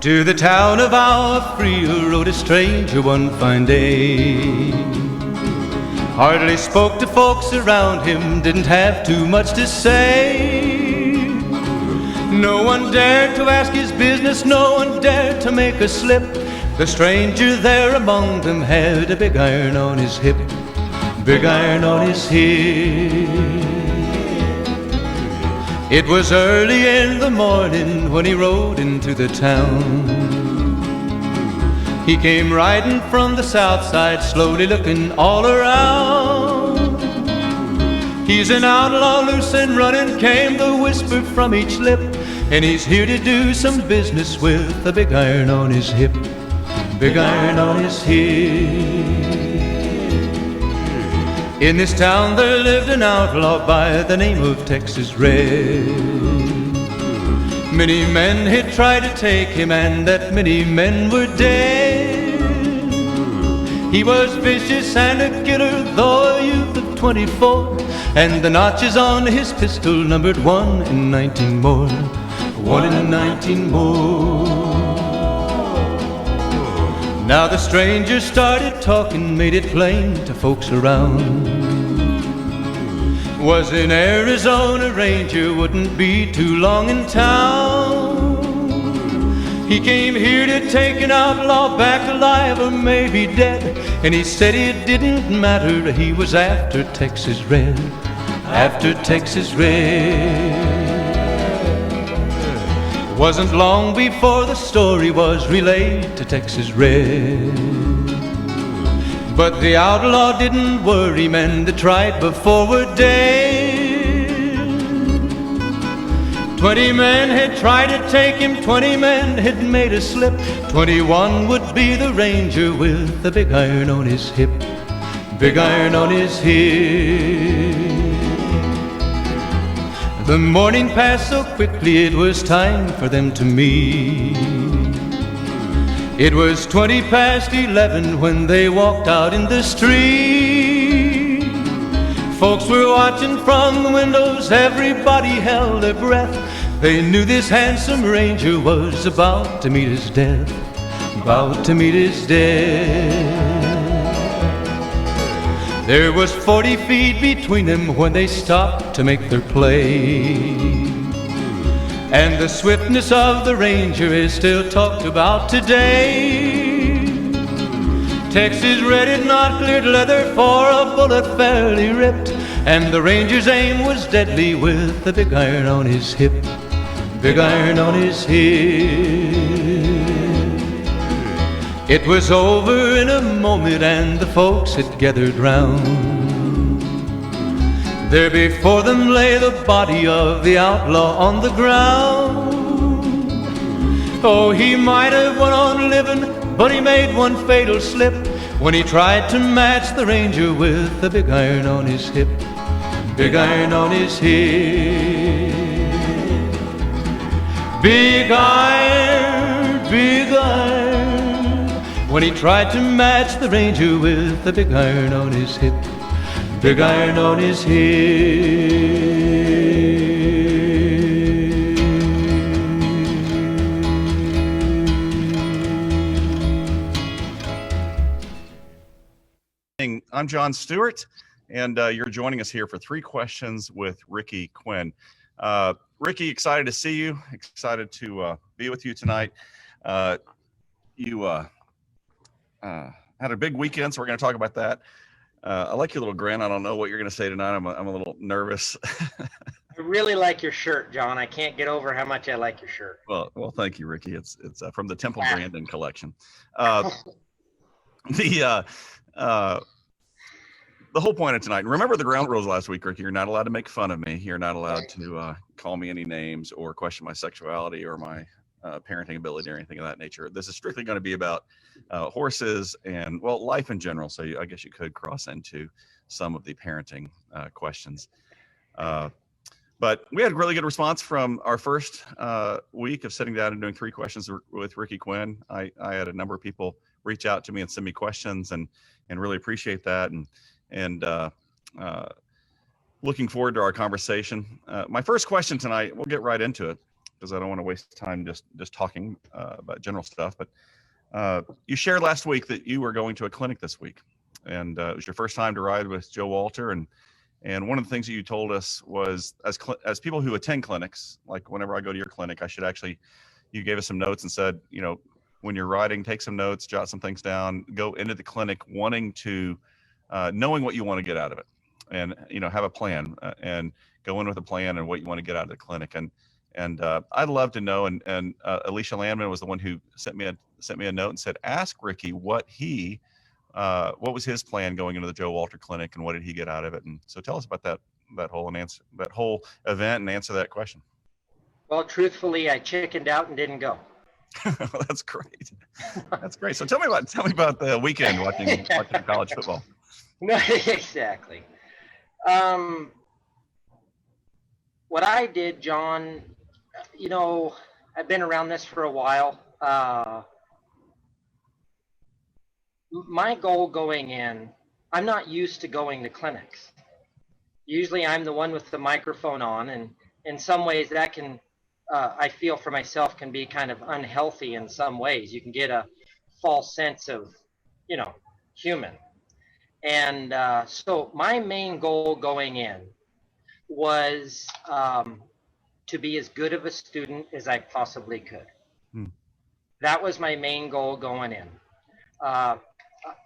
To the town of our Frio rode a stranger one fine day. Hardly spoke to folks around him, didn't have too much to say. No one dared to ask his business, no one dared to make a slip. The stranger there among them had a big iron on his hip, big iron on his hip. It was early in the morning when he rode into the town. He came riding from the south side, slowly looking all around. He's an outlaw, loose and running, came the whisper from each lip, and he's here to do some business with a big iron on his hip, big iron on his hip. In this town there lived an outlaw by the name of Texas Red. Many men had tried to take him, and that many men were dead. He was vicious and a killer, though a youth of 24, and the notches on his pistol numbered 1 in 19 more, 1 in 19 more. Now the stranger started talking, made it plain to folks around. Was an Arizona ranger, wouldn't be too long in town. He came here to take an outlaw back alive or maybe dead, and he said it didn't matter, he was after Texas Red, after Texas Red. Wasn't long before the story was relayed to Texas Red. But the outlaw didn't worry, men that tried before were dead. 20 men had tried to take him, 20 men had made a slip. 21 would be the ranger with the big iron on his hip, big iron on his hip. The morning passed so quickly, it was time for them to meet. It was 20 past 11 when they walked out in the street. Folks were watching from the windows, everybody held their breath. They knew this handsome ranger was about to meet his death, about to meet his death. There was 40 feet between them when they stopped to make their play. And the swiftness of the ranger is still talked about today. Texas Red had not cleared leather for a bullet fairly ripped, and the ranger's aim was deadly with the big iron on his hip, big iron on his hip. It was over in a moment and the folks had gathered round. There before them lay the body of the outlaw on the ground. Oh, he might have went on living, but he made one fatal slip when he tried to match the ranger with the big iron on his hip, big iron on his hip. Big iron, big iron, when he tried to match the ranger with the big iron on his hip, big iron on his hip. I'm John Stewart, and you're joining us here for 3 questions with Ricky Quinn. Ricky, excited to see you, excited to be with you tonight. You had a big weekend, so we're going to talk about that. I like your little grin. I don't know what you're going to say tonight. I'm a little nervous. I really like your shirt, John. I can't get over how much I like your shirt. Well, thank you, Ricky. It's from the Temple Grandin collection. The whole point of tonight, and remember the ground rules last week, Ricky, you're not allowed to make fun of me. You're not allowed to call me any names or question my sexuality or my parenting ability or anything of that nature. This is strictly going to be about horses and, well, life in general. So I guess you could cross into some of the parenting questions. But we had a really good response from our first week of sitting down and doing 3 questions with Ricky Quinn. I had a number of people reach out to me and send me questions, and really appreciate that. And looking forward to our conversation. My first question tonight, we'll get right into it. because I don't want to waste time just talking about general stuff. But you shared last week that you were going to a clinic this week, and it was your first time to ride with Joe Walter. And one of the things that you told us was, as people who attend clinics, like whenever I go to your clinic, I should actually, you gave us some notes and said, you know, when you're riding, take some notes, jot some things down, go into the clinic wanting to, knowing what you want to get out of it, and, you know, have a plan, and go in with a plan and what you want to get out of the clinic. And I'd love to know. And Alicia Landman was the one who sent me a note and said, ask Ricky what was his plan going into the Joe Walter Clinic, and what did he get out of it? And so tell us about that whole event, and answer that question. Well, truthfully, I chickened out and didn't go. That's great. That's great. So tell me about the weekend watching college football. No, exactly. What I did, John, you know, I've been around this for a while. My goal going in, I'm not used to going to clinics. Usually I'm the one with the microphone on, and in some ways that can, I feel for myself, can be kind of unhealthy in some ways. You can get a false sense of, you know, human. And so my main goal going in was to be as good of a student as I possibly could. That was my main goal going in.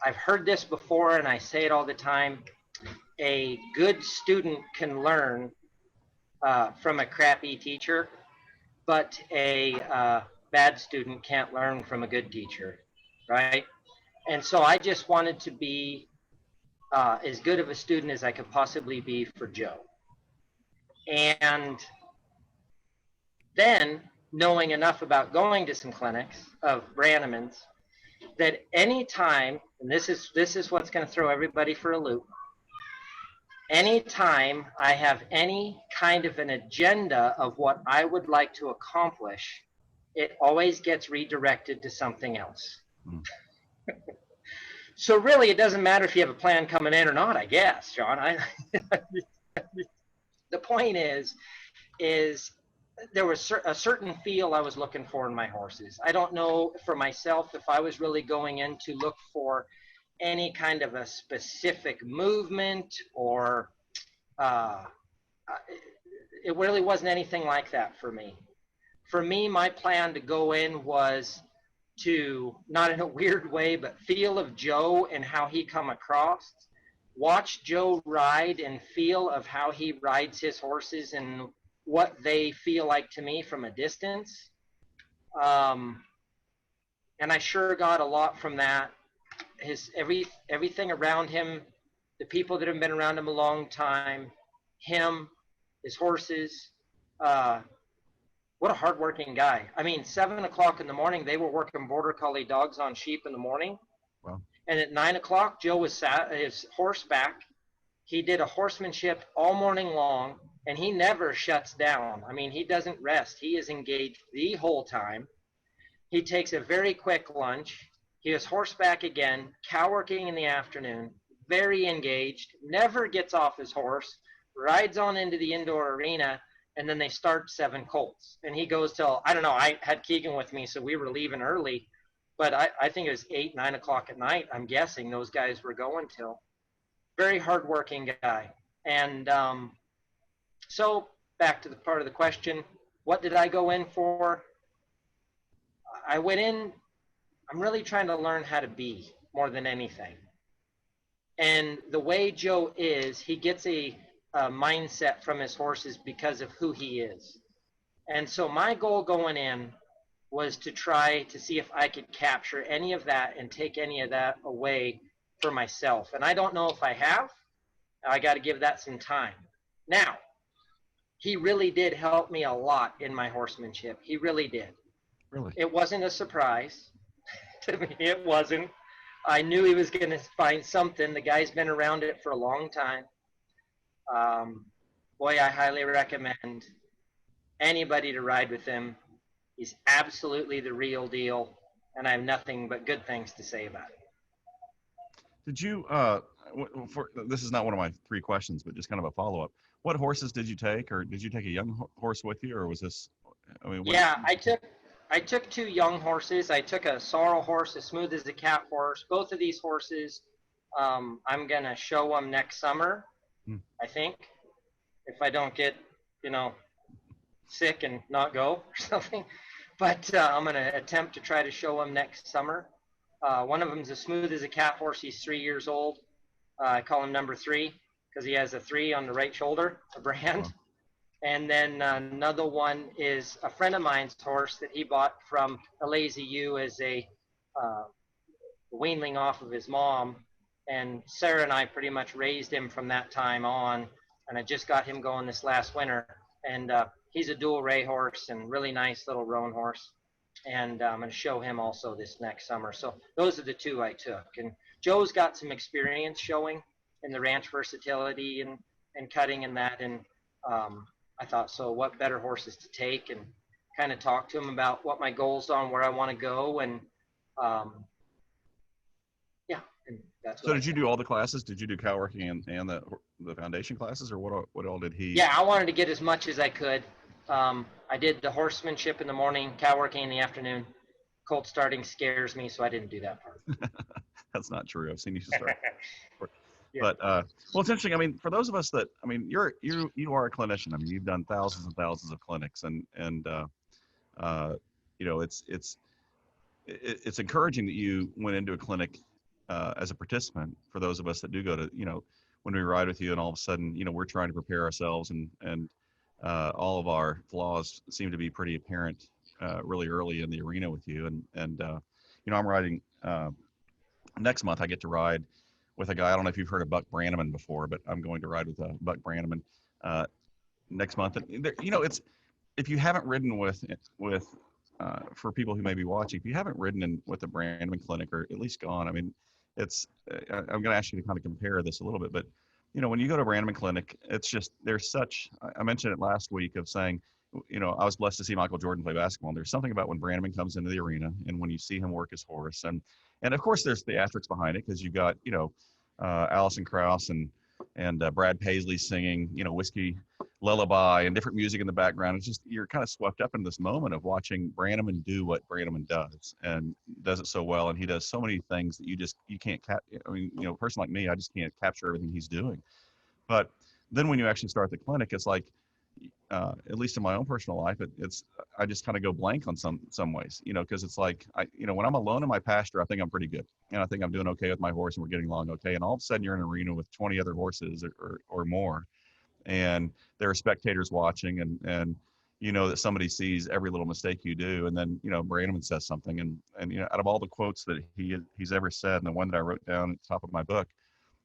I've heard this before, and I say it all the time. A good student can learn from a crappy teacher, but a bad student can't learn from a good teacher, right? And so I just wanted to be as good of a student as I could possibly be for Joe. And then, knowing enough about going to some clinics of Brannaman's, that any time, and this is what's going to throw everybody for a loop, anytime I have any kind of an agenda of what I would like to accomplish, it always gets redirected to something else. So really, it doesn't matter if you have a plan coming in or not, I guess, John. The point is there was a certain feel I was looking for in my horses. I don't know for myself if I was really going in to look for any kind of a specific movement, or it really wasn't anything like that for me. For me, my plan to go in was to, not in a weird way, but feel of Joe and how he come across, watch Joe ride and feel of how he rides his horses and what they feel like to me from a distance. And I sure got a lot from that. Everything around him, the people that have been around him a long time, him, his horses, what a hardworking guy. I mean, 7 o'clock in the morning, they were working border collie dogs on sheep in the morning. Wow. And at 9 o'clock, Joe was sat his horseback. He did a horsemanship all morning long, and he never shuts down. I mean, he doesn't rest. He is engaged the whole time. He takes a very quick lunch. He is horseback again, cow working in the afternoon, very engaged, never gets off his horse, rides on into the indoor arena, and then they start 7 colts. And he goes till, I don't know, I had Keegan with me, so we were leaving early, but I think it was 8, 9 o'clock at night, I'm guessing those guys were going till. Very hardworking guy. And so back to the part of the question, what did I go in for? I went in, I'm really trying to learn how to be more than anything. And the way Joe is, he gets a mindset from his horses because of who he is. And so my goal going in was to try to see if I could capture any of that and take any of that away for myself. And I don't know if I have. I got to give that some time. Now, he really did help me a lot in my horsemanship. He really did. Really? It wasn't a surprise to me. It wasn't. I knew he was going to find something. The guy's been around it for a long time. Boy, I highly recommend anybody to ride with him. He's absolutely the real deal, and I have nothing but good things to say about it. Did you, this is not one of my 3 questions, but just kind of a follow-up. What horses did you take, or did you take a young horse with you, or was this I mean, Yeah, I took two young horses. I took a sorrel horse, as smooth as a cat horse. Both of these horses, I'm gonna show them next summer, Hmm. I think, if I don't get, sick and not go or something. But I'm gonna attempt to try to show them next summer. One of them's as smooth as a cat horse. He's 3 years old. I call him number 3 because he has a 3 on the right shoulder, a brand. Wow. And then another one is a friend of mine's horse that he bought from a Lazy U as a weanling off of his mom. And Sarah and I pretty much raised him from that time on. And I just got him going this last winter. And he's a dual ray horse and really nice little roan horse. And I'm going to show him also this next summer. So those are the two I took. And Joe's got some experience showing in the ranch versatility and cutting and that. And I thought, so what better horses to take, and kind of talk to him about what my goals are and where I want to go. And yeah, and that's what So did you do all the classes? Did you do cow working and the foundation classes, or what all did he? Yeah, I wanted to get as much as I could. I did the horsemanship in the morning, cow working in the afternoon. Colt starting scares me, so I didn't do that part. That's not true. I've seen you start. Yeah. But well, it's interesting. I mean, for those of us that, I mean, you are a clinician. I mean, you've done thousands and thousands of clinics, and it's encouraging that you went into a clinic as a participant. For those of us that do go to, when we ride with you, and all of a sudden, we're trying to prepare ourselves, and all of our flaws seem to be pretty apparent really early in the arena with you. And I'm riding next month. I get to ride with a guy. I don't know if you've heard of Buck Brannaman before, but I'm going to ride with Buck Brannaman next month. And it's, if you haven't ridden with for people who may be watching, if you haven't ridden with the Brannaman clinic, or at least gone, I mean, it's I'm going to ask you to kind of compare this a little bit, but when you go to a Brannaman clinic, it's just, there's such, I mentioned it last week of saying, I was blessed to see Michael Jordan play basketball. And there's something about when Brannaman comes into the arena and when you see him work his horse, and of course there's theatrics behind it, because you've got, Alison Krauss and Brad Paisley singing, Whiskey Lullaby, and different music in the background. It's just, you're kind of swept up in this moment of watching Brannaman do what Brannaman does, and does it so well. And he does so many things that you can't I mean, a person like me, I just can't capture everything he's doing. But then when you actually start the clinic, it's like, at least in my own personal life, I just kind of go blank on some ways, because it's like, when I'm alone in my pasture, I think I'm pretty good, and I think I'm doing okay with my horse, and we're getting along okay. And all of a sudden you're in an arena with 20 other horses or more, and there are spectators watching, and that somebody sees every little mistake you do. And then, Brannaman says something, and out of all the quotes that he's ever said, and the one that I wrote down at the top of my book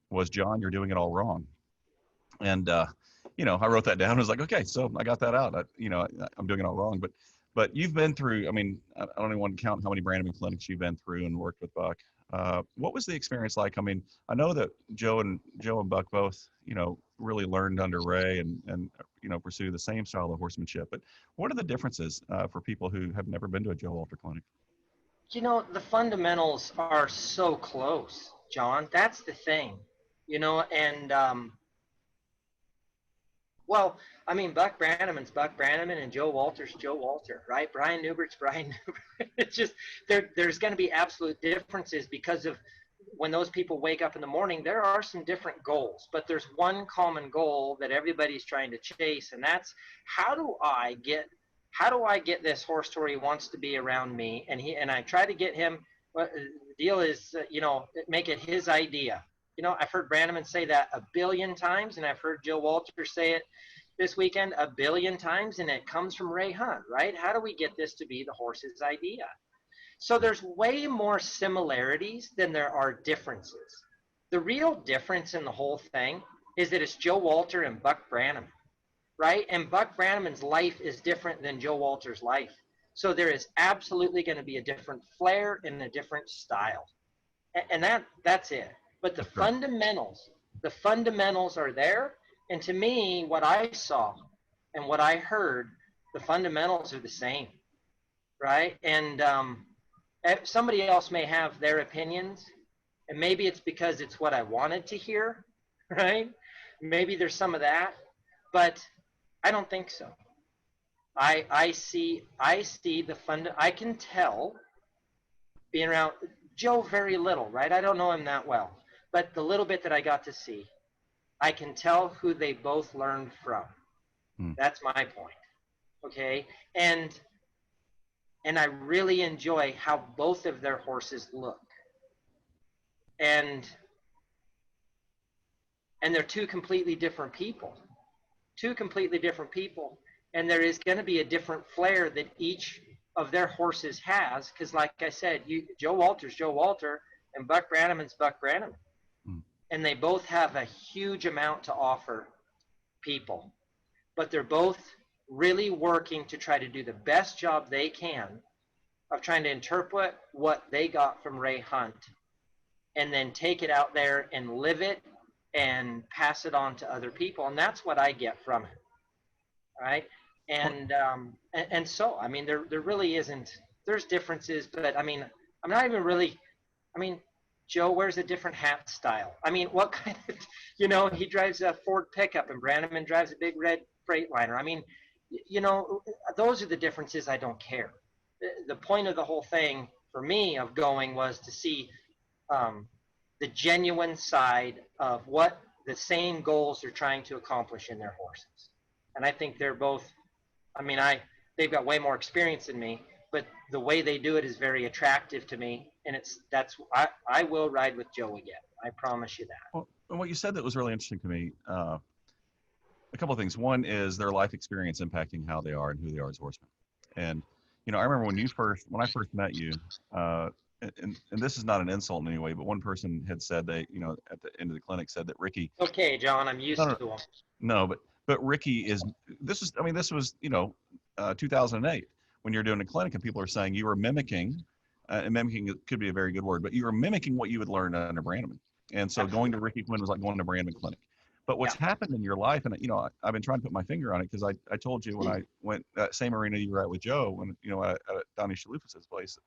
was, "John, you're doing it all wrong." And I wrote that down. I was like, okay, so I got that out. I'm doing it all wrong. But you've been through, I mean, I don't even want to count how many Brannaman clinics you've been through and worked with Buck. What was the experience like? I mean, I know that Joe and Buck both, really learned under Ray and pursue the same style of horsemanship. But what are the differences for people who have never been to a Joe Walter clinic? The fundamentals are so close, John. That's the thing, and well, I mean, Buck Brannaman's Buck Brannaman, and Joe Walter's Joe Walter, right? Brian Newbert's Brian Newbert. It's just, there's going to be absolute differences, because of when those people wake up in the morning, there are some different goals, but there's one common goal that everybody's trying to chase, and that's, how do I get this horse to where he wants to be around me? And I try to get him, the deal is, make it his idea. I've heard Brannaman say that 1 billion times, and I've heard Joe Walter say it this weekend 1 billion times, and it comes from Ray Hunt, right? How do we get this to be the horse's idea? So there's way more similarities than there are differences. The real difference in the whole thing is that it's Joe Walter and Buck Brannaman, right? And Buck Brannaman's life is different than Joe Walter's life. So there is absolutely going to be a different flair and a different style. And that's it. But the fundamentals are there. And to me, what I saw and what I heard, the fundamentals are the same, right? And somebody else may have their opinions, and maybe it's because it's what I wanted to hear, right? Maybe there's some of that, but I don't think so. I see the fund. I can tell, being around Joe very little, right? I don't know him that well, but the little bit that I got to see, I can tell who they both learned from. Hmm. That's my point. Okay, and I really enjoy how both of their horses look, and they're two completely different people. Two completely different people, and there is going to be a different flair that each of their horses has, because like I said, Joe Walter's Joe Walter and Buck Brannaman's Buck Brannaman, and they both have a huge amount to offer people, but they're both really working to try to do the best job they can of trying to interpret what they got from Ray Hunt and then take it out there and live it and pass it on to other people. And that's what I get from it. Right. And so, I mean, there really isn't, there's differences, but I mean, I'm not even really, I mean, Joe wears a different hat style. I mean, what kind of, you know, he drives a Ford pickup and Brannaman drives a big red Freightliner. I mean, you know, those are the differences. I don't care. The point of the whole thing for me of going was to see the genuine side of what the same goals they're trying to accomplish in their horses. And I think they're both, I mean, they've got way more experience than me, but the way they do it is very attractive to me. And I will ride with Joe again. I promise you that. Well, and what you said that was really interesting to me, a couple of things. One is their life experience impacting how they are and who they are as horsemen. And, you know, I remember when I first met you, and this is not an insult in any way, but one person had said you know, at the end of the clinic said that Ricky. Okay, John, I'm used to them. No, but Ricky this was, you know, 2008 when you're doing a clinic and people are saying you were mimicking, and mimicking could be a very good word, but you were mimicking what you would learn under Brannaman. And so going to Ricky Quinn was like going to Brannaman Clinic. But what's happened in your life, and, you know, I've been trying to put my finger on it because I told you when I went that same arena you were at with Joe, when, you know, at Donnie Shalufis's place,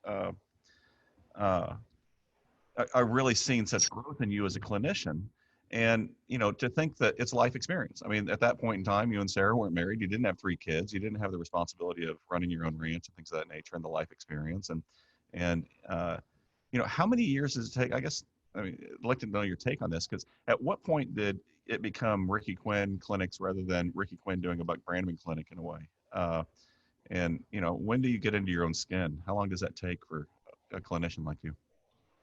I really seen such growth in you as a clinician. And, you know, to think that it's life experience. I mean, at that point in time, you and Sarah weren't married. You didn't have 3 kids. You didn't have the responsibility of running your own ranch and things of that nature, and the life experience. And you know, how many years does it take? I guess, I mean, I'd like to know your take on this, because at what point did it become Ricky Quinn clinics rather than Ricky Quinn doing a Buck Brannaman clinic in a way? And, you know, when do you get into your own skin? How long does that take for a clinician like you?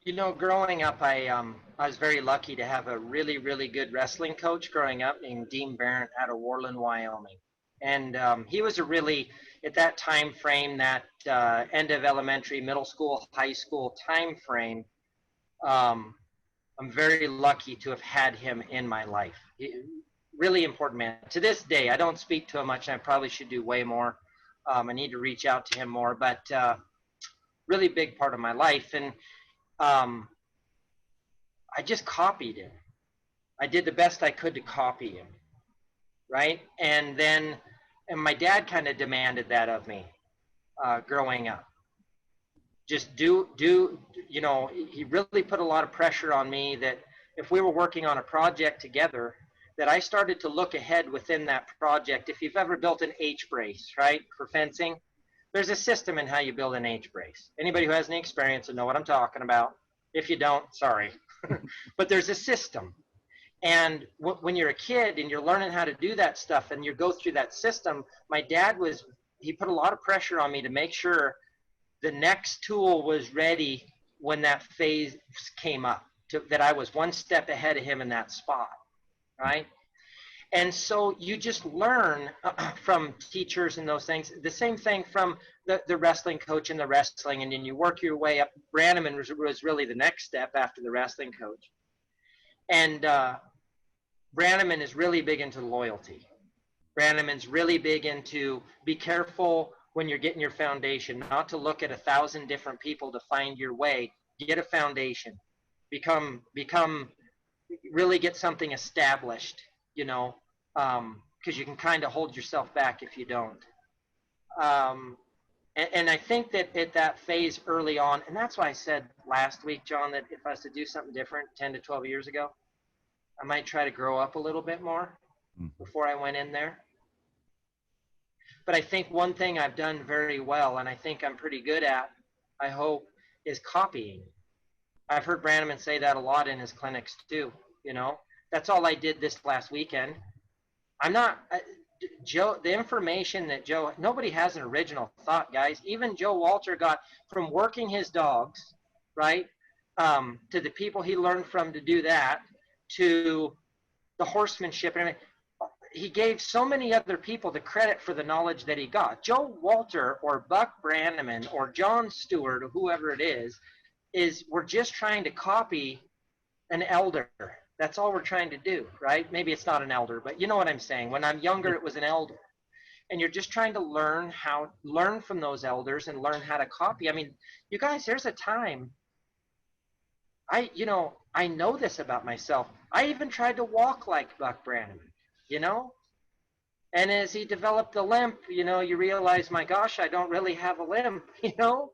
You know, growing up, I was very lucky to have a really, really good wrestling coach growing up named Dean Barrett out of Worland, Wyoming. And he was a really, at that time frame, that end of elementary, middle school, high school time frame, I'm very lucky to have had him in my life. Really important man. To this day, I don't speak to him much, and I probably should do way more. I need to reach out to him more, but really big part of my life. And I just copied him. I did the best I could to copy him, right? And my dad kind of demanded that of me growing up. Just do, you know, he really put a lot of pressure on me that if we were working on a project together, that I started to look ahead within that project. If you've ever built an H-brace, right, for fencing, there's a system in how you build an H-brace. Anybody who has any experience will know what I'm talking about. If you don't, sorry. But there's a system. And when you're a kid and you're learning how to do that stuff and you go through that system, my dad he put a lot of pressure on me to make sure the next tool was ready when that phase came up, that I was one step ahead of him in that spot, right? And so you just learn from teachers and those things. The same thing from the wrestling coach and the wrestling, and then you work your way up. Brannaman was really the next step after the wrestling coach. And Brannaman is really big into loyalty. Brannaman's really big into be careful when you're getting your foundation, not to look at 1,000 different people to find your way. Get a foundation. Really get something established, you know, because you can kind of hold yourself back if you don't. And I think that at that phase early on, and that's why I said last week, John, that if I was to do something different 10 to 12 years ago, I might try to grow up a little bit more before I went in there. But I think one thing I've done very well, and I think I'm pretty good at, I hope, is copying. I've heard Brannaman say that a lot in his clinics too. You know, that's all I did this last weekend. I'm not, Joe, the information that Joe, nobody has an original thought, guys. Even Joe Walter got from working his dogs, right, to the people he learned from to do that, to the horsemanship. And he gave so many other people the credit for the knowledge that he got. Joe Walter or Buck Brannaman or John Stewart or whoever it is we're just trying to copy an elder. That's all we're trying to do, right? Maybe it's not an elder, but you know what I'm saying. When I'm younger, it was an elder. And you're just trying to learn from those elders and learn how to copy. I mean, you guys, there's a time, I know this about myself. I even tried to walk like Buck Brannaman, you know? And as he developed the limp, you know, you realize, my gosh, I don't really have a limp, you know?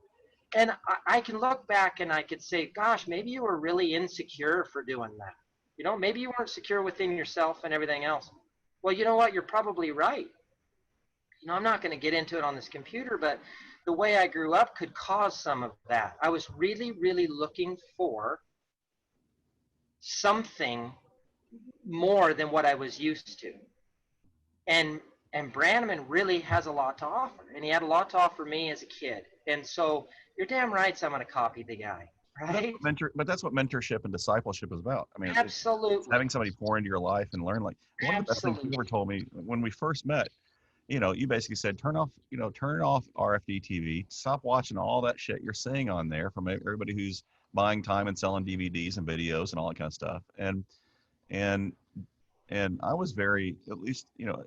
And I can look back and I could say, gosh, maybe you were really insecure for doing that. You know, maybe you weren't secure within yourself and everything else. Well, you know what? You're probably right. You know, I'm not going to get into it on this computer, but the way I grew up could cause some of that. I was really, really looking for something more than what I was used to. And Brannaman really has a lot to offer. And he had a lot to offer me as a kid. And so you're damn right, so I'm going to copy the guy. Right? But that's what mentorship and discipleship is about. I mean, absolutely, it's having somebody pour into your life and learn. Like one of the best things you ever told me when we first met, you know, you basically said, turn off RFD TV, stop watching all that shit you're seeing on there from everybody who's buying time and selling DVDs and videos and all that kind of stuff. And I was very, at least, you know,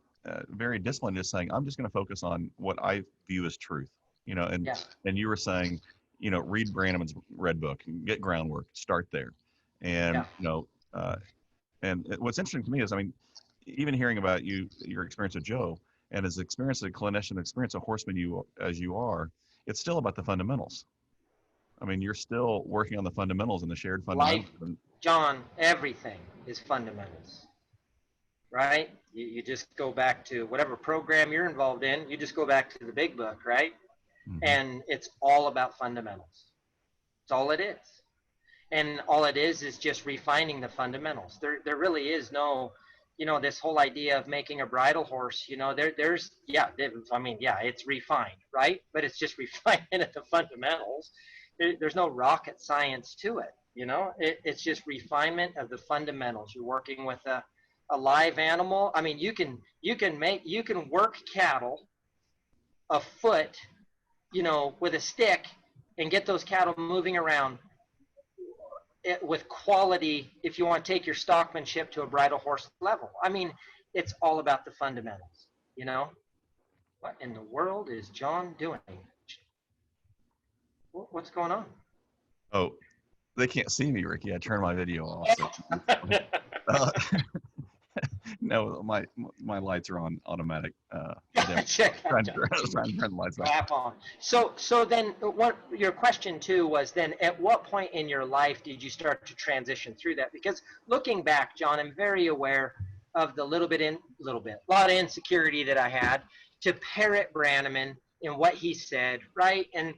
very disciplined, just saying, I'm just going to focus on what I view as truth, you know, and you were saying, you know, read Brannaman's Red Book and get groundwork, start there. And, you know, and what's interesting to me is, I mean, even hearing about your experience with Joe and his experience as a clinician, experience a horseman as you are, it's still about the fundamentals. I mean, you're still working on the fundamentals and the shared fundamentals. Life, John, everything is fundamentals, right? You just go back to whatever program you're involved in, you just go back to the big book, right? Mm-hmm. And it's all about fundamentals. It's all it is. And all it is just refining the fundamentals. There really is no, you know, this whole idea of making a bridle horse, you know, it's refined, right? But it's just refinement of the fundamentals. There's no rocket science to it, you know? It's just refinement of the fundamentals. You're working with a live animal. I mean, you can work cattle afoot, you know, with a stick and get those cattle moving around with quality if you want to take your stockmanship to a bridle horse level. I mean, it's all about the fundamentals, you know? What in the world is John doing? What's going on? Oh, they can't see me, Ricky. I turned my video off. No, my lights are on automatic. Trying to turn the lights off. So then, what your question too was then, at what point in your life did you start to transition through that? Because looking back, John, I'm very aware of the lot of insecurity that I had to parrot Brannaman and what he said, right? And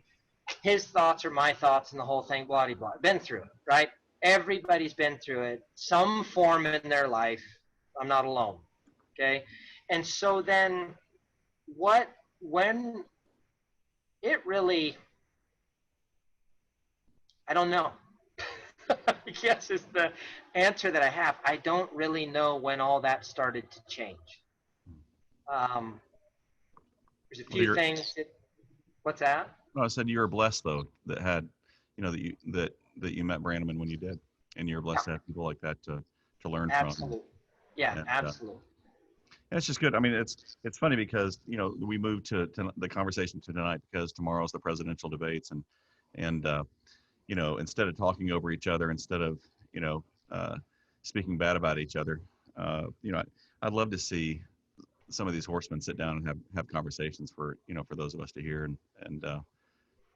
his thoughts are my thoughts and the whole thing, blah, blah, blah. Been through it, right? Everybody's been through it, some form in their life. I'm not alone, okay? And so then when it really, I don't know. I guess is the answer that I have. I don't really know when all that started to change. There's a few things. What's that? No, I said you were blessed though that had, you know, that you met Brannaman when you did, and you're blessed to have people like that to learn from. Absolutely. Yeah, absolutely. And it's just good. I mean, it's funny because, you know, we moved to the conversation tonight because tomorrow's the presidential debates, and you know, instead of talking over each other, instead of, you know, speaking bad about each other, you know, I'd love to see some of these horsemen sit down and have conversations for, you know, for those of us to hear, and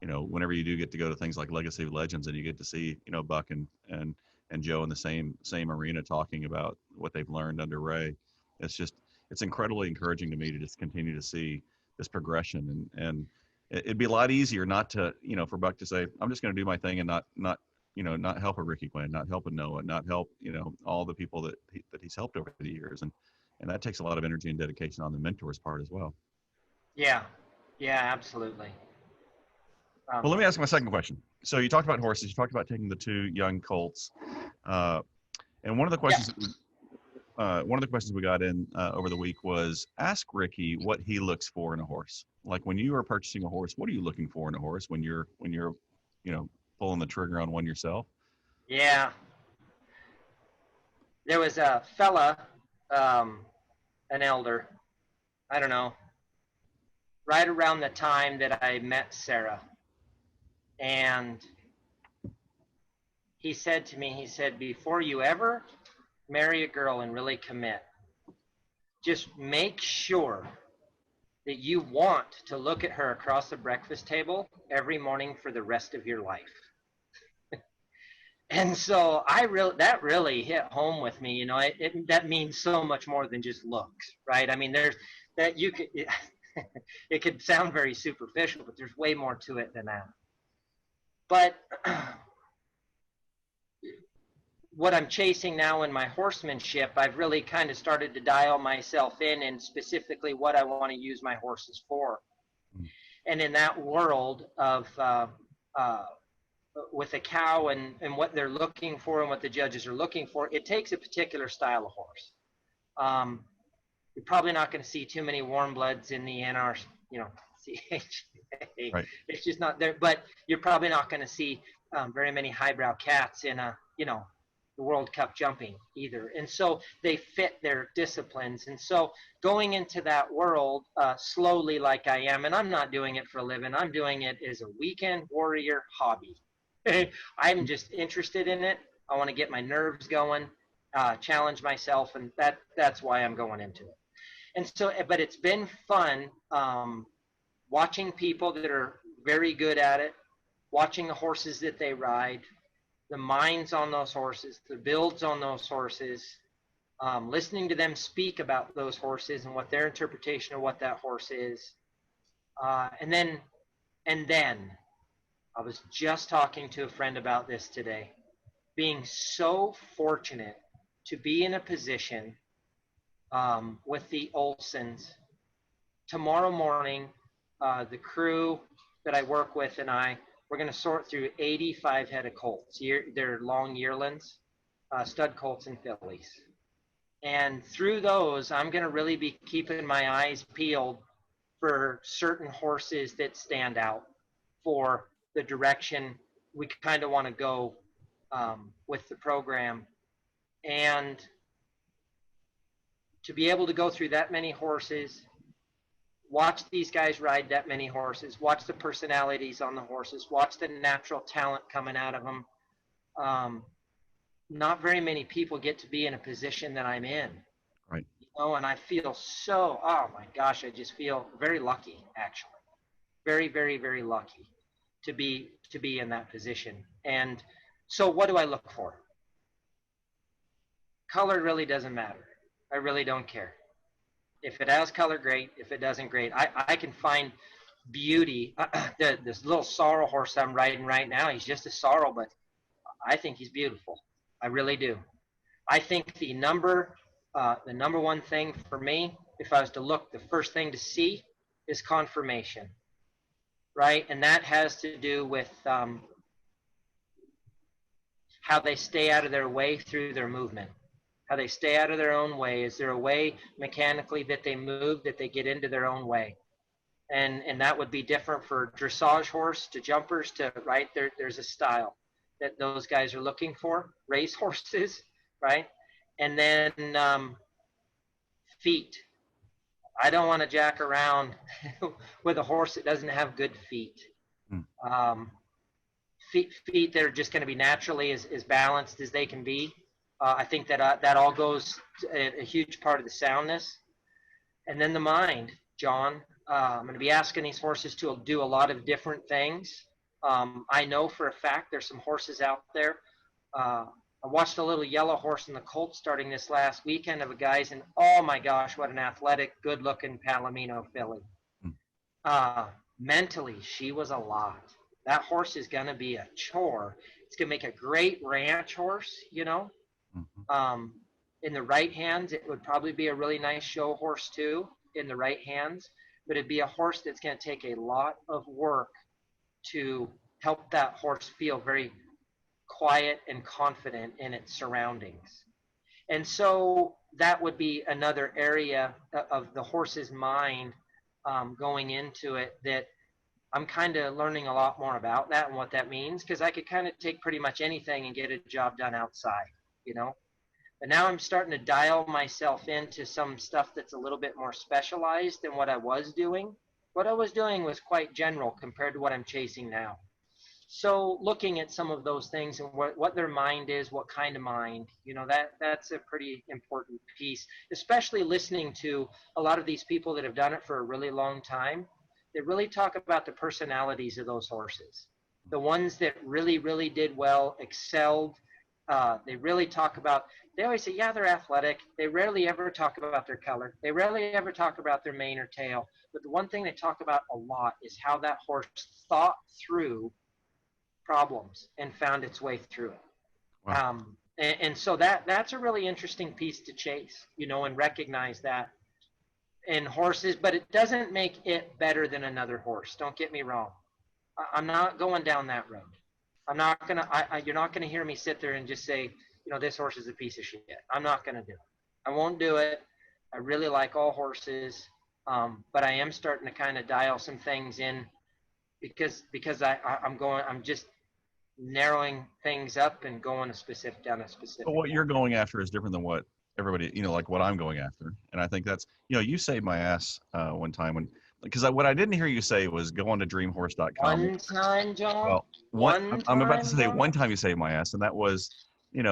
you know, whenever you do get to go to things like Legacy of Legends and you get to see, you know, Buck and Joe in the same arena talking about what they've learned under Ray, it's incredibly encouraging to me to just continue to see this progression. And it'd be a lot easier not to, for Buck to say, I'm just going to do my thing and not help a Ricky Quinn, not help a Noah, not help, all the people that he's helped over the years. And that takes a lot of energy and dedication on the mentor's part as well. Yeah, absolutely. Well, let me ask my second question. So you talked about horses, you talked about taking the 2 young colts. And one of the questions, we got in over the week was, ask Ricky what he looks for in a horse. Like when you are purchasing a horse, what are you looking for in a horse when you're pulling the trigger on one yourself? Yeah. There was a fella, an elder, I don't know, right around the time that I met Sarah. And he said to me, before you ever marry a girl and really commit, just make sure that you want to look at her across the breakfast table every morning for the rest of your life. And so that really hit home with me. That means so much more than just looks, right? I mean, it could sound very superficial, but there's way more to it than that. But what I'm chasing now in my horsemanship, I've really kind of started to dial myself in and specifically what I want to use my horses for. And in that world of with a cow and what they're looking for and what the judges are looking for, it takes a particular style of horse. You're probably not going to see too many warm bloods in the CHA. Right. It's just not there. But you're probably not going to see very many highbrow cats in the World Cup jumping either. And so they fit their disciplines. And so going into that world slowly like I am, and I'm not doing it for a living, I'm doing it as a weekend warrior hobby. I'm just interested in it. I want to get my nerves going, challenge myself, and that's why I'm going into it. And so, but it's been fun watching people that are very good at it, watching the horses that they ride, the minds on those horses, the builds on those horses, listening to them speak about those horses and what their interpretation of what that horse is. And then I was just talking to a friend about this today, being so fortunate to be in a position with the Olsons. Tomorrow morning, the crew that I work with and we're going to sort through 85 head of colts. They're long yearlings, stud colts and fillies. And through those, I'm going to really be keeping my eyes peeled for certain horses that stand out for the direction we kind of want to go with the program. And to be able to go through that many horses, watch these guys ride that many horses, watch the personalities on the horses, watch the natural talent coming out of them. Not very many people get to be in a position that I'm in. Right. And I feel so, oh my gosh, I just feel very lucky, actually. Very, very, very lucky to be in that position. And so what do I look for? Color really doesn't matter. I really don't care. If it has color, great. If it doesn't, great. I can find beauty. This little sorrel horse I'm riding right now, he's just a sorrel, but I think he's beautiful. I really do. I think the number one thing for me, if I was to look, the first thing to see is conformation, right? And that has to do with how they stay out of their way through their movement. How they stay out of their own way. Is there a way mechanically that they move, that they get into their own way? And that would be different for dressage horse to jumpers to, right? There's a style that those guys are looking for, race horses, right? And then feet. I don't want to jack around with a horse that doesn't have good feet. Feet, they're just going to be naturally as balanced as they can be. I think that all goes to a huge part of the soundness. And then the mind, John. I'm going to be asking these horses to do a lot of different things. I know for a fact there's some horses out there. I watched a little yellow horse in the colt starting this last weekend of a guy's, and oh my gosh, what an athletic, good-looking Palomino filly. Mentally, she was a lot. That horse is going to be a chore. It's going to make a great ranch horse, you know. Mhm. In the right hands, it would probably be a really nice show horse too, in the right hands. But it'd be a horse that's going to take a lot of work to help that horse feel very quiet and confident in its surroundings. And so that would be another area of the horse's mind going into it that I'm kind of learning a lot more about that and what that means, because I could kind of take pretty much anything and get a job done outside, you know. But now I'm starting to dial myself into some stuff that's a little bit more specialized than what I was doing. What I was doing was quite general compared to what I'm chasing now. So looking at some of those things and what their mind is, what kind of mind, you know, that's a pretty important piece, especially listening to a lot of these people that have done it for a really long time. They really talk about the personalities of those horses, the ones that really, really did well, excelled. They really talk about, they always say, yeah, they're athletic. They rarely ever talk about their color. They rarely ever talk about their mane or tail. But the one thing they talk about a lot is how that horse thought through problems and found its way through it. Wow. And so that's a really interesting piece to chase, you know, and recognize that in horses, but it doesn't make it better than another horse. Don't get me wrong. I'm not going down that road. I'm not gonna. You're not gonna hear me sit there and just say, you know, this horse is a piece of shit. I'm not gonna do it. I won't do it. I really like all horses, but I am starting to kind of dial some things in because I'm just narrowing things up and going down a specific. But what you're going after is different than what everybody, like what I'm going after. And I think that's, you saved my ass one time because what I didn't hear you say was go on to dreamhorse.com. One time, John. Well, I'm about to say John? one time you saved my ass, and that was, you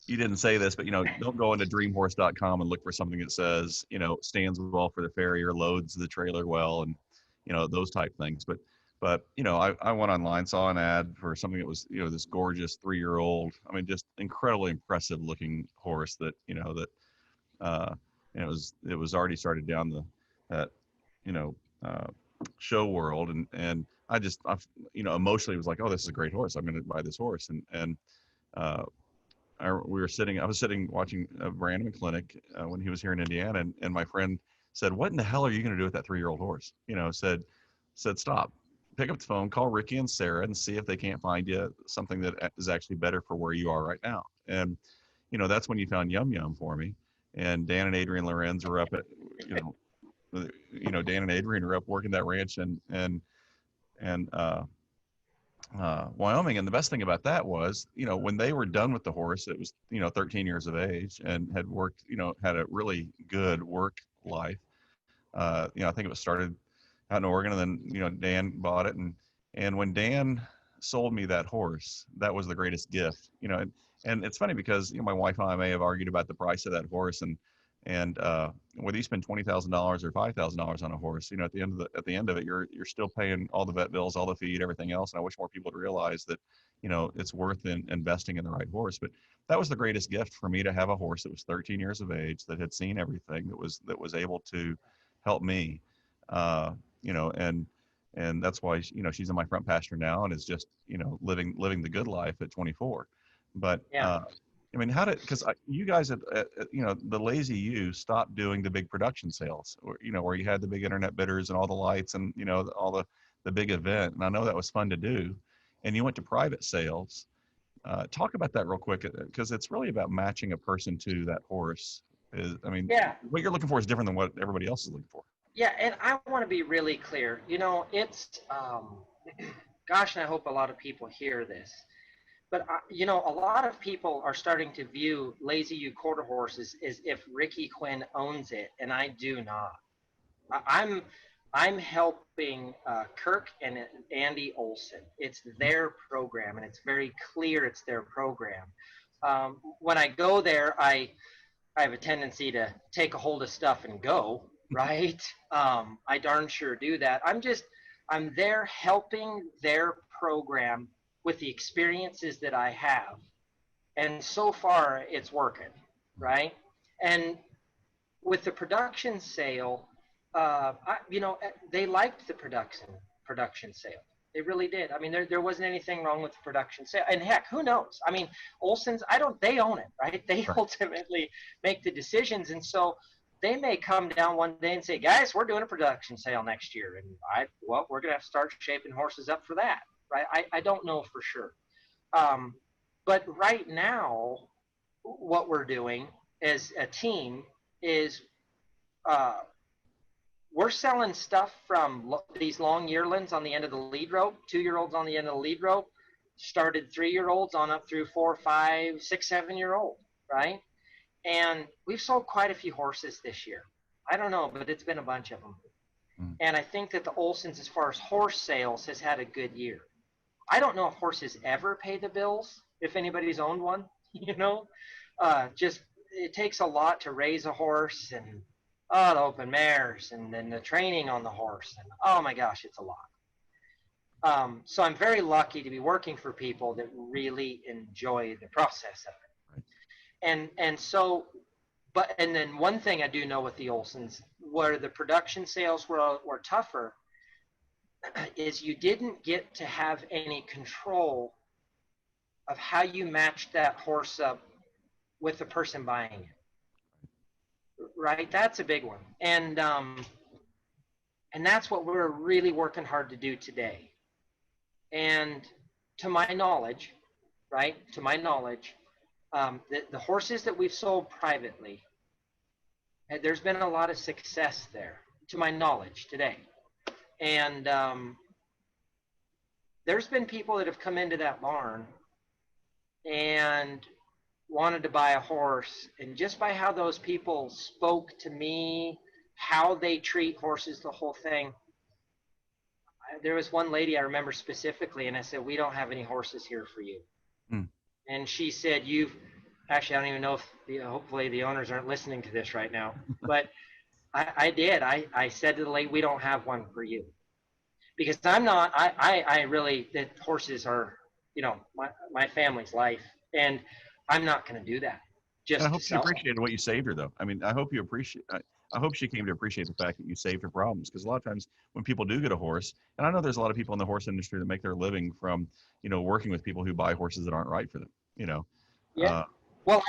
didn't say this, but don't go into dreamhorse.com and look for something that says, stands well for the farrier, loads the trailer well, and those type things. But I went online, saw an ad for something that was this gorgeous 3-year-old. I mean, just incredibly impressive looking horse that it was already started down that show world, and I emotionally was like, oh, this is a great horse. I'm going to buy this horse, and I was sitting watching Brandon clinic when he was here in Indiana, and my friend said, what in the hell are you going to do with that 3-year-old horse? Said stop, pick up the phone, call Ricky and Sarah and see if they can't find you something that is actually better for where you are right now. And that's when you found Yum Yum for me, and Dan and Adrian Lorenz were up at Dan and Adrian were up working that ranch and Wyoming. And the best thing about that was, when they were done with the horse, it was, 13 years of age and had worked, had a really good work life. I think it was started out in Oregon, and then, Dan bought it. And when Dan sold me that horse, that was the greatest gift, and it's funny because, my wife and I may have argued about the price of that horse, and whether you spend $20,000 or $5,000 on a horse, at the end of it, you're still paying all the vet bills, all the feed, everything else. And I wish more people would realize that, it's worth investing in the right horse. But that was the greatest gift for me, to have a horse that was 13 years of age, that had seen everything, that was able to help me, and that's why, she's in my front pasture now and is just, living the good life at 24. But Yeah. I mean, because you guys at the Lazy U stopped doing the big production sales, where you had the big internet bidders and all the lights and, all the big event. And I know that was fun to do. And you went to private sales. Talk about that real quick, because it's really about matching a person to that horse. Yeah. What you're looking for is different than what everybody else is looking for. Yeah, and I want to be really clear. It's, gosh, and I hope a lot of people hear this. But, a lot of people are starting to view Lazy U quarter horses as if Ricky Quinn owns it, and I do not. I'm helping Kirk and Andy Olson. It's their program, and it's very clear it's their program. When I go there, I have a tendency to take a hold of stuff and go, right? I darn sure do that. I'm there helping their program with the experiences that I have. And so far it's working, right? And with the production sale, they liked the production sale. They really did. I mean, there wasn't anything wrong with the production sale. And heck, who knows? I mean, Olson's, they own it, right? They Right. ultimately make the decisions. And so they may come down one day and say, guys, we're doing a production sale next year. And we're going to have to start shaping horses up for that, right? I don't know for sure. But right now, what we're doing as a team is we're selling stuff from these long yearlings on the end of the lead rope, 2-year-olds on the end of the lead rope, started 3-year-olds on up through 4, 5, 6, 7-year-old, right? And we've sold quite a few horses this year. I don't know, but it's been a bunch of them. Mm. And I think that the Olsons, as far as horse sales, has had a good year. I don't know if horses ever pay the bills, if anybody's owned one, just it takes a lot to raise a horse, and the open mares, and then the training on the horse, and oh my gosh, it's a lot. So I'm very lucky to be working for people that really enjoy the process of it. Right. And then one thing I do know with the Olsons, where the production sales were tougher, is you didn't get to have any control of how you matched that horse up with the person buying it. Right? That's a big one. And that's what we're really working hard to do today. And to my knowledge, the horses that we've sold privately, there's been a lot of success there, to my knowledge, today. And there's been people that have come into that barn and wanted to buy a horse, and just by how those people spoke to me, how they treat horses, the whole thing. There was one lady I remember specifically, and I said, we don't have any horses here for you. Mm. And she said, actually, I don't even know if hopefully the owners aren't listening to this right now, but I did. I said to the lady, we don't have one for you. Because I really, that horses are, my family's life. And I'm not going to do that. And I hope she appreciated what you saved her, though. I mean, I hope she came to appreciate the fact that you saved her problems. Because a lot of times when people do get a horse, and I know there's a lot of people in the horse industry that make their living from, working with people who buy horses that aren't right for them, Yeah. What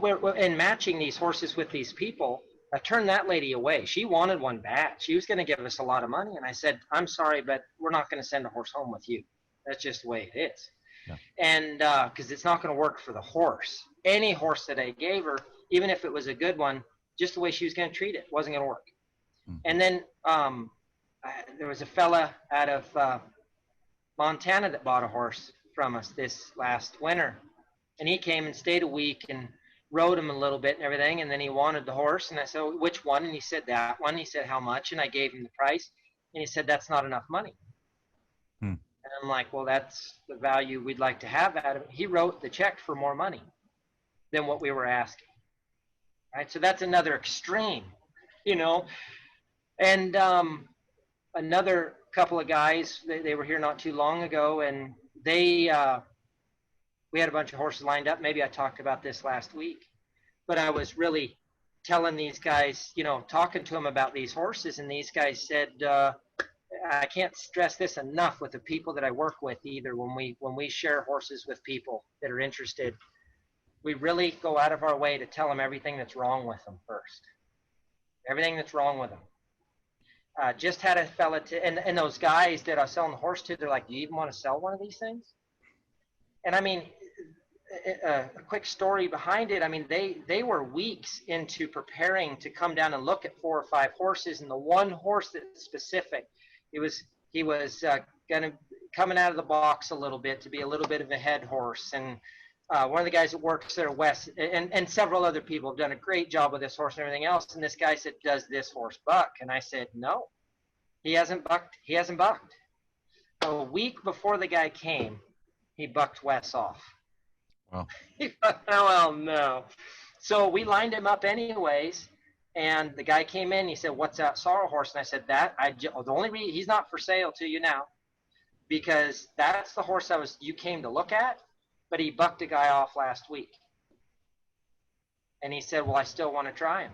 we're in matching these horses with these people, I turned that lady away. She wanted one bad. She was going to give us a lot of money. And I said, I'm sorry, but we're not going to send a horse home with you. That's just the way it is. Yeah. And because it's not going to work for the horse. Any horse that I gave her, even if it was a good one, just the way she was going to treat it wasn't going to work. Mm-hmm. And then there was a fella out of Montana that bought a horse from us this last winter. And he came and stayed a week and rode him a little bit and everything. And then he wanted the horse. And I said, which one? And he said, that one. He said, how much? And I gave him the price. And he said, that's not enough money. Hmm. And I'm like, well, that's the value we'd like to have out of it. He wrote the check for more money than what we were asking. Right? So that's another extreme, And another couple of guys, they were here not too long ago, and we had a bunch of horses lined up. Maybe I talked about this last week, but I was really telling these guys, talking to them about these horses, and these guys said, I can't stress this enough with the people that I work with either. When we share horses with people that are interested, we really go out of our way to tell them everything that's wrong with them first. Everything that's wrong with them. Just had a fella, and those guys that I was selling the horse to, they're like, do you even want to sell one of these things? And I mean, a quick story behind it. I mean, they were weeks into preparing to come down and look at 4 or 5 horses, and the one horse that's specific, he was going to coming out of the box a little bit to be a little bit of a head horse. And one of the guys that works there, Wes, and several other people have done a great job with this horse and everything else. And this guy said, does this horse buck? And I said, no, he hasn't bucked. He hasn't bucked. A week before the guy came, he bucked Wes off. Wow. Well, no. So we lined him up anyways. And the guy came in, he said, what's that sorrow horse? And I said, the only reason he's not for sale to you now, because that's the horse you came to look at, but he bucked a guy off last week. And he said, well, I still want to try him.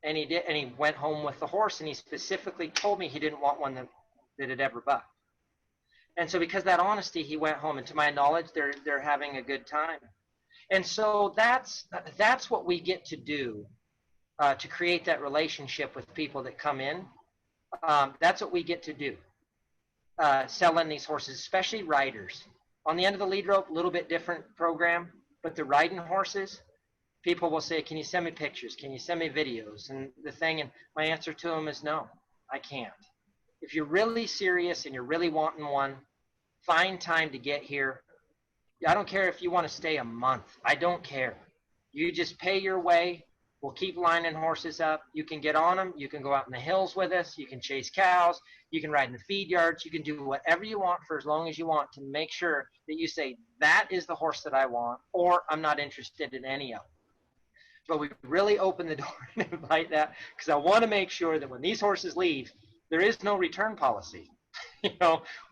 And he did, and he went home with the horse, and he specifically told me he didn't want one that had ever bucked. And so because of that honesty, he went home, and to my knowledge, they're having a good time. And so that's what we get to do to create that relationship with people that come in. That's what we get to do, selling these horses, especially riders. On the end of the lead rope, a little bit different program, but the riding horses, people will say, can you send me pictures? Can you send me videos? And my answer to them is no, I can't. If you're really serious and you're really wanting one, find time to get here. I don't care if you want to stay a month. I don't care. You just pay your way. We'll keep lining horses up. You can get on them. You can go out in the hills with us. You can chase cows. You can ride in the feed yards. You can do whatever you want for as long as you want to make sure that you say, that is the horse that I want, or I'm not interested in any of them. But we really open the door and invite that, because I want to make sure that when these horses leave, there is no return policy.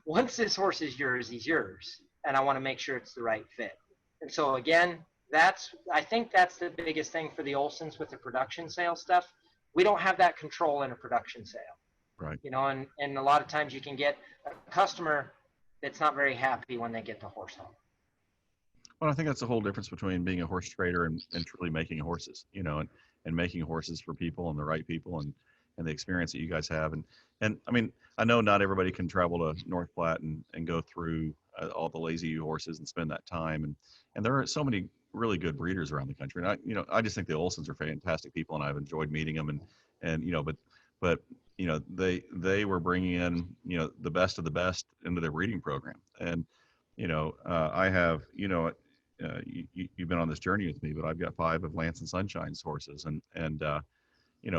Once this horse is yours, he's yours. And I want to make sure it's the right fit. And so again, I think that's the biggest thing for the Olsons with the production sale stuff. We don't have that control in a production sale. Right. And a lot of times you can get a customer that's not very happy when they get the horse home. Well, I think that's the whole difference between being a horse trader and truly making horses, and making horses for people and the right people and the experience that you guys have. And I mean, I know not everybody can travel to North Platte and go through all the Lazy U horses and spend that time. And there are so many really good breeders around the country. And I just think the Olsons are fantastic people, and I've enjoyed meeting them. But they were bringing in, the best of the best into their breeding program. And, I have, you've been on this journey with me, but I've got 5 of Lance and Sunshine's horses. And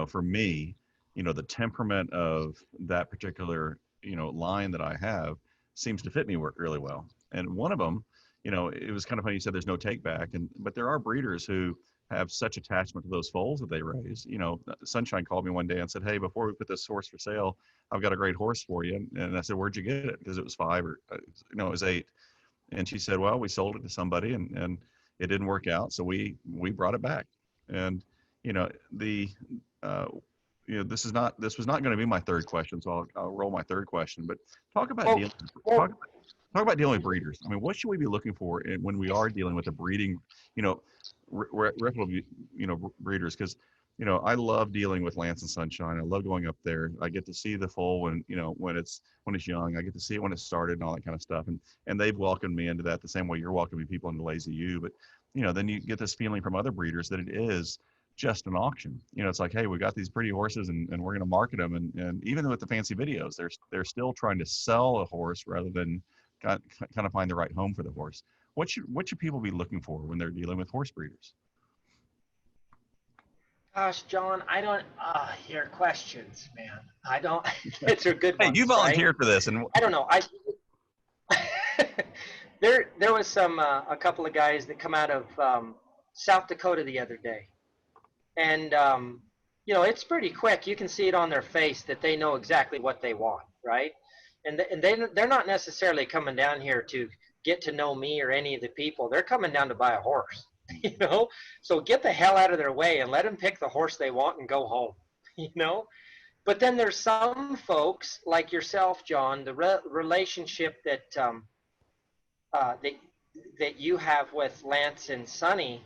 for me, the temperament of that particular, line that I have seems to fit me really well. And one of them, it was kind of funny, you said there's no take back, but there are breeders who have such attachment to those foals that they raise. Sunshine called me one day and said, hey, before we put this horse for sale, I've got a great horse for you. And I said, where'd you get it? Because it was 5 or, it was 8. And she said, well, we sold it to somebody and it didn't work out. So we brought it back. And, this was not going to be my third question. So I'll roll my third question, but talk about dealing with breeders. I mean, what should we be looking for when we are dealing with a breeding, reputable, breeders? Because, I love dealing with Lance and Sunshine. I love going up there. I get to see the foal when it's young. I get to see it when it started and all that kind of stuff. And they've welcomed me into that the same way you're welcoming people into Lazy U. But, then you get this feeling from other breeders that it is just an auction. It's like, hey, we got these pretty horses and we're going to market them. And even with the fancy videos, they're still trying to sell a horse rather than kind of find the right home for the horse. What should people be looking for when they're dealing with horse breeders? Gosh, John, I don't, your questions, man. I don't, it's a good one. Hey, you volunteered for this. And I don't know. There was a couple of guys that come out of South Dakota the other day. And, it's pretty quick. You can see it on their face that they know exactly what they want, right? And they're not necessarily coming down here to get to know me or any of the people. They're coming down to buy a horse, So get the hell out of their way and let them pick the horse they want and go home, But then there's some folks like yourself, John, the relationship that you have with Lance and Sonny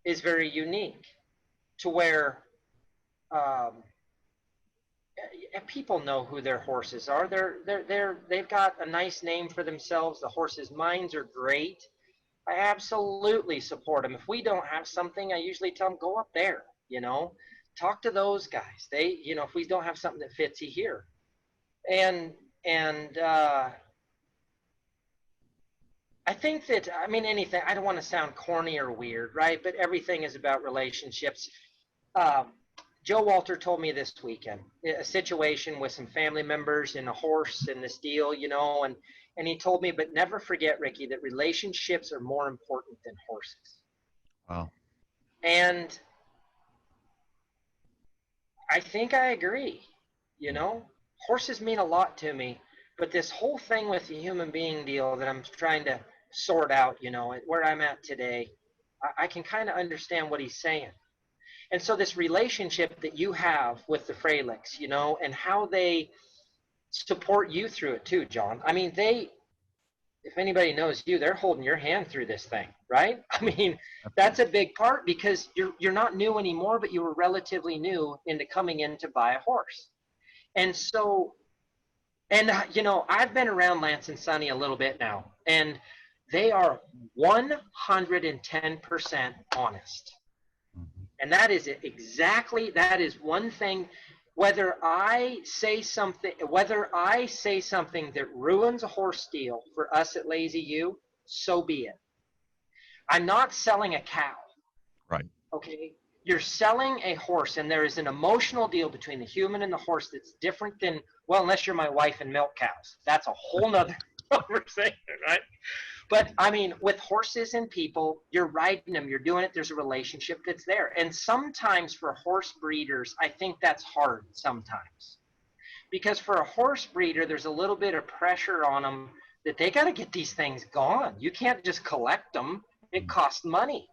is very unique, to where people know who their horses are. They've got a nice name for themselves. The horses' minds are great. I absolutely support them. If we don't have something, I usually tell them, go up there, talk to those guys. They, if we don't have something that fits here. And I think that, anything, I don't want to sound corny or weird, right? But everything is about relationships. Joe Walter told me this weekend, a situation with some family members and a horse and this deal, and he told me, but never forget, Ricky, that relationships are more important than horses. Wow. And I think I agree, horses mean a lot to me, but this whole thing with the human being deal that I'm trying to sort out, where I'm at today, I can kind of understand what he's saying. And so this relationship that you have with the Freilichs, you know, and how they support you through it too, John. I mean, if anybody knows you, they're holding your hand through this thing, right? I mean, that's a big part, because you're not new anymore, but you were relatively new into coming in to buy a horse. And so, and you know, I've been around Lance and Sonny a little bit now, and they are 110% honest. And that is exactly, that is one thing. Whether I say something that ruins a horse deal for us at Lazy U, so be it. I'm not selling a cow. Right. Okay. You're selling a horse, and there is an emotional deal between the human and the horse that's different than, well, unless you're my wife and milk cows. That's a whole nother conversation, right? But I mean, with horses and people, you're riding them, you're doing it, there's a relationship that's there. And sometimes for horse breeders, I think that's hard sometimes. Because for a horse breeder, there's a little bit of pressure on them that they got to get these things gone. You can't just collect them. It costs money.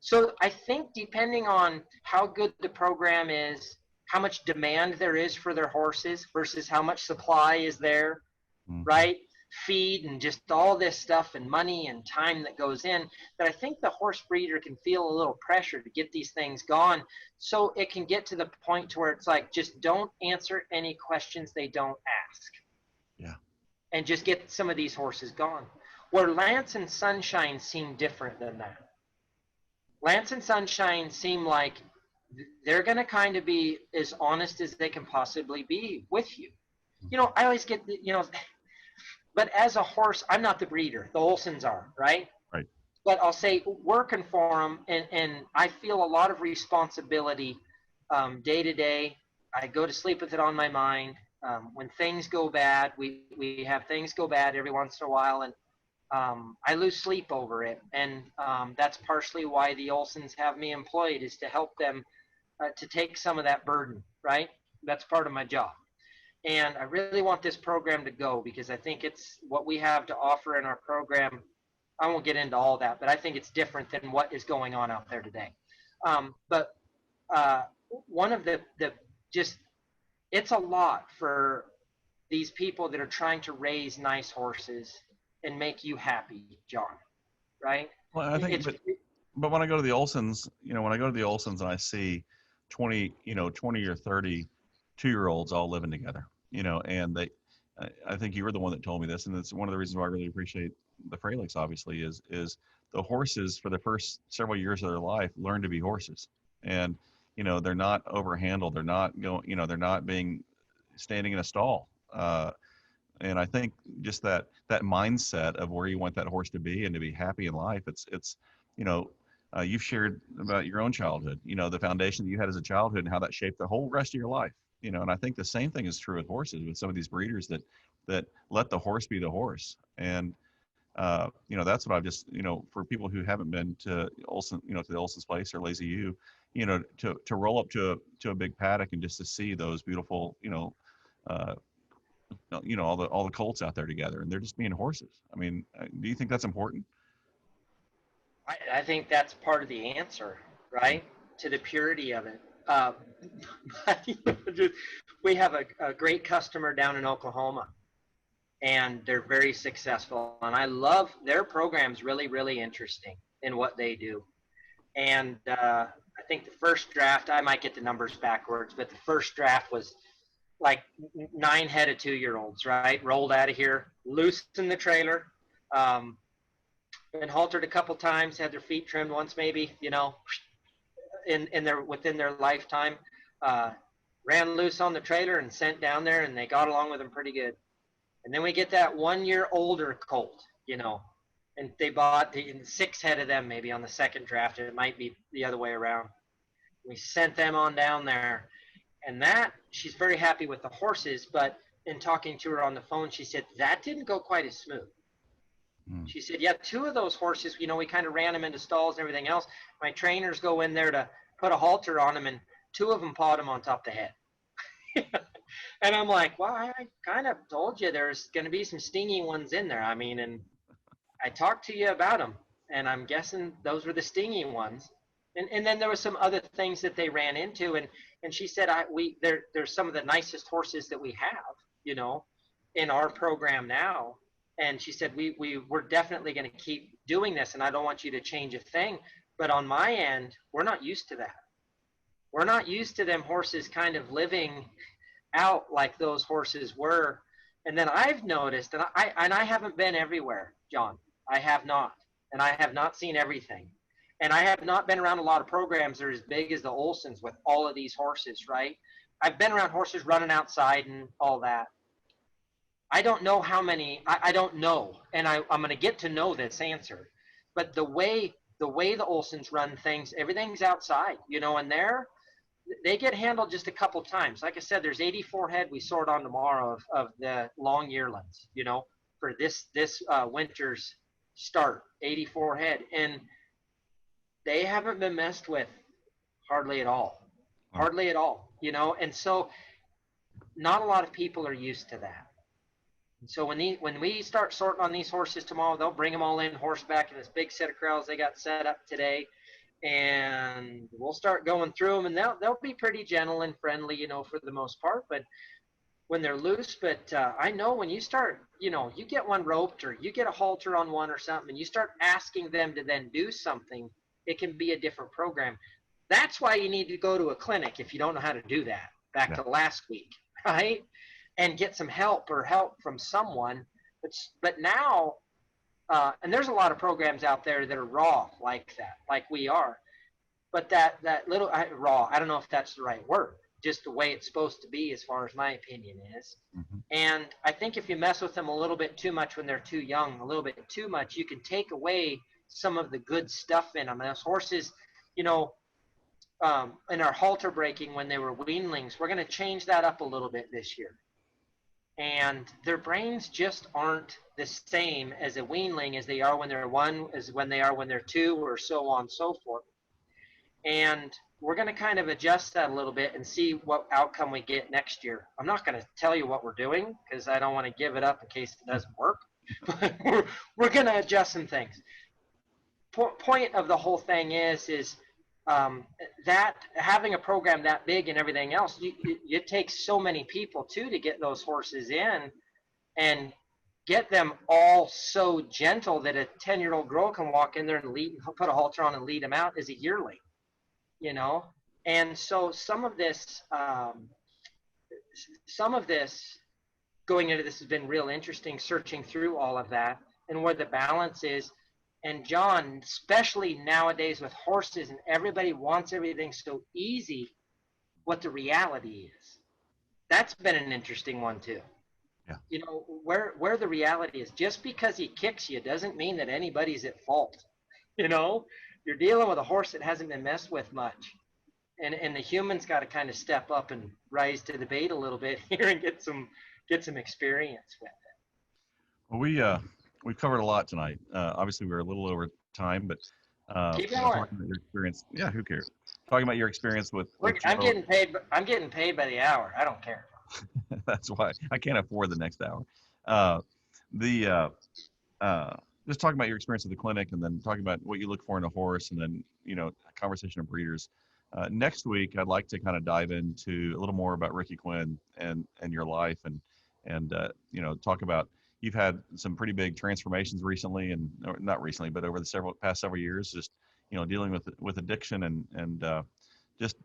So I think depending on how good the program is, how much demand there is for their horses versus how much supply is there, right? Feed and just all this stuff and money and time that goes in, that I think the horse breeder can feel a little pressure to get these things gone, so it can get to the point to where it's like, just don't answer any questions they don't ask. Yeah. And just get some of these horses gone. Where Lance and Sunshine seem different than that. Lance and Sunshine seem like they're going to kind of be as honest as they can possibly be with you. You know, I always get, you know, but as a horse, I'm not the breeder. The Olsons are, right? Right. But I'll say, working for them, and I feel a lot of responsibility day to day. I go to sleep with it on my mind. When things go bad, we have things go bad every once in a while, and I lose sleep over it. And that's partially why the Olsons have me employed, is to help them to take some of that burden, right? That's part of my job. And I really want this program to go, because I think it's what we have to offer in our program. I won't get into all that, but I think it's different than what is going on out there today. But one of the just, it's a lot for these people that are trying to raise nice horses and make you happy, John, right? Well, I think, but when I go to the Olsons, you know, when I go to the Olsons and I see 20 or 30 2-year-olds all living together, you know, and I think you were the one that told me this, and it's one of the reasons why I really appreciate the Freilichs, obviously, is the horses for the first several years of their life learn to be horses. And, you know, they're not overhandled. They're not going, you know, they're not standing in a stall. And I think just that mindset of where you want that horse to be and to be happy in life, it's, you know, you've shared about your own childhood, you know, the foundation that you had as a childhood and how that shaped the whole rest of your life, you know. And I think the same thing is true with horses, with some of these breeders that let the horse be the horse. And, you know, that's what I've just, you know, for people who haven't been to Olson, you know, to the Olson's Place or Lazy U, you know, to roll up to a big paddock and just to see those beautiful, you know, all the colts out there together, and they're just being horses. I mean, do you think that's important? I think that's part of the answer, right, to the purity of it. We have a great customer down in Oklahoma, and they're very successful. And I love their program's really, really interesting in what they do. And I think the first draft, I might get the numbers backwards, but the first draft was like 9 head of 2-year-olds, right? Rolled out of here, loose in the trailer, been haltered a couple times, had their feet trimmed once maybe, you know, within their lifetime. Ran loose on the trailer and sent down there, and they got along with them pretty good. And then we get that 1 year older colt, you know, and they bought 6 head of them maybe on the second draft. It might be the other way around. We sent them on down there, and that, she's very happy with the horses, but in talking to her on the phone, she said that didn't go quite as smooth. She said, yeah, 2 of those horses, you know, we kind of ran them into stalls and everything else. My trainers go in there to put a halter on them, and 2 of them pawed them on top of the head. And I'm like, well, I kind of told you there's going to be some stingy ones in there. I mean, and I talked to you about them, and I'm guessing those were the stingy ones. And then there was some other things that they ran into, and she said, they're some of the nicest horses that we have, you know, in our program now. And she said, we're definitely going to keep doing this, and I don't want you to change a thing. But on my end, we're not used to that. We're not used to them horses kind of living out like those horses were. And then I've noticed, and I haven't been everywhere, John. I have not, and I have not seen everything. And I have not been around a lot of programs that are as big as the Olsons with all of these horses, right? I've been around horses running outside and all that. I don't know how many, I don't know. And I'm going to get to know this answer. But the way the Olsons run things, everything's outside, you know, and they get handled just a couple times. Like I said, there's 84 head we sort on tomorrow of the long yearlings, you know, for this winter's start, 84 head. And they haven't been messed with hardly at all, you know. And so not a lot of people are used to that. So when we start sorting on these horses tomorrow, they'll bring them all in horseback in this big set of corrals they got set up today, and we'll start going through them, and they'll be pretty gentle and friendly, you know, for the most part. But when they're loose, but I know when you start, you know, you get one roped or you get a halter on one or something, and you start asking them to then do something, it can be a different program. That's why you need to go to a clinic if you don't know how to do that. Back to last week, right? And get some help from someone. But now, and there's a lot of programs out there that are raw like that, like we are. But that little raw, I don't know if that's the right word, just the way it's supposed to be, as far as my opinion is. Mm-hmm. And I think if you mess with them a little bit too much when they're too young, a little bit too much, you can take away some of the good stuff in them. And those horses, you know, in our halter breaking when they were weanlings, we're going to change that up a little bit this year. And their brains just aren't the same as a weanling as they are when they're one, as when they are when they're two, or so on and so forth. And we're going to kind of adjust that a little bit and see what outcome we get next year. I'm not going to tell you what we're doing because I don't want to give it up in case it doesn't work. But we're going to adjust some things. Point of the whole thing is that having a program that big and everything else, it takes so many people too to get those horses in and get them all so gentle that a 10-year-old girl can walk in there and put a halter on and lead them out as a yearling, you know. And so some of this going into this has been real interesting, searching through all of that and where the balance is. And John, especially nowadays with horses and everybody wants everything so easy, what the reality is. That's been an interesting one too. Yeah. You know, where the reality is, just because he kicks you doesn't mean that anybody's at fault. You know, you're dealing with a horse that hasn't been messed with much. And the human's got to kind of step up and rise to the bait a little bit here and get some experience with it. Well, we've covered a lot tonight. Obviously, we're a little over time, but keep going. Talking about your experience. Yeah, who cares? Talking about your experience with I'm getting paid. I'm getting paid by the hour. I don't care. That's why I can't afford the next hour. Just talking about your experience at the clinic, and then talking about what you look for in a horse, and then a conversation of breeders. Next week, I'd like to kind of dive into a little more about Ricky Quinn and your life, and talk about. You've had some pretty big transformations recently, and not recently, but over the past several years, just dealing with addiction and just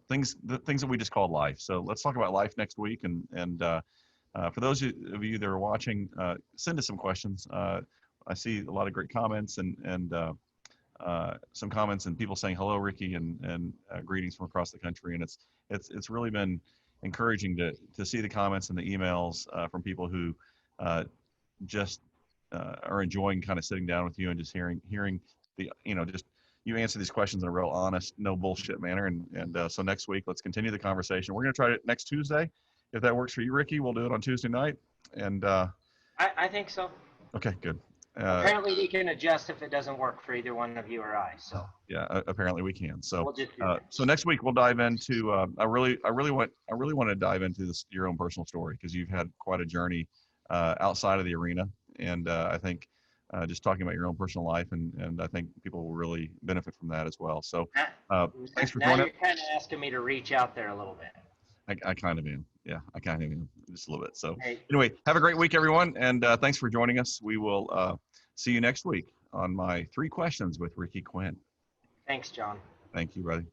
things that we just call life. So let's talk about life next week. And for those of you that are watching, send us some questions. I see a lot of great comments and some comments and people saying hello, Ricky, and greetings from across the country. And it's really been encouraging to see the comments and the emails from people who just are enjoying kind of sitting down with you and just hearing the just you answer these questions in a real honest, no bullshit manner. And so next week, let's continue the conversation. We're going to try it next Tuesday. If that works for you, Ricky, we'll do it on Tuesday night. And I think so. Okay, good. Apparently we can adjust if it doesn't work for either one of you or I. So yeah, apparently we can. So we'll just so next week we'll dive into. I really want to dive into your own personal story, because you've had quite a journey outside of the arena, and I think just talking about your own personal life, and I think people will really benefit from that as well. So thanks for now joining. you're kind of asking me to reach out there a little bit. I kind of am. Yeah, I kind of am just a little bit. So Hey, anyway, have a great week, everyone. And thanks for joining us. We will see you next week on my 3 questions with Ricky Quinn. thanks, John. Thank you, brother.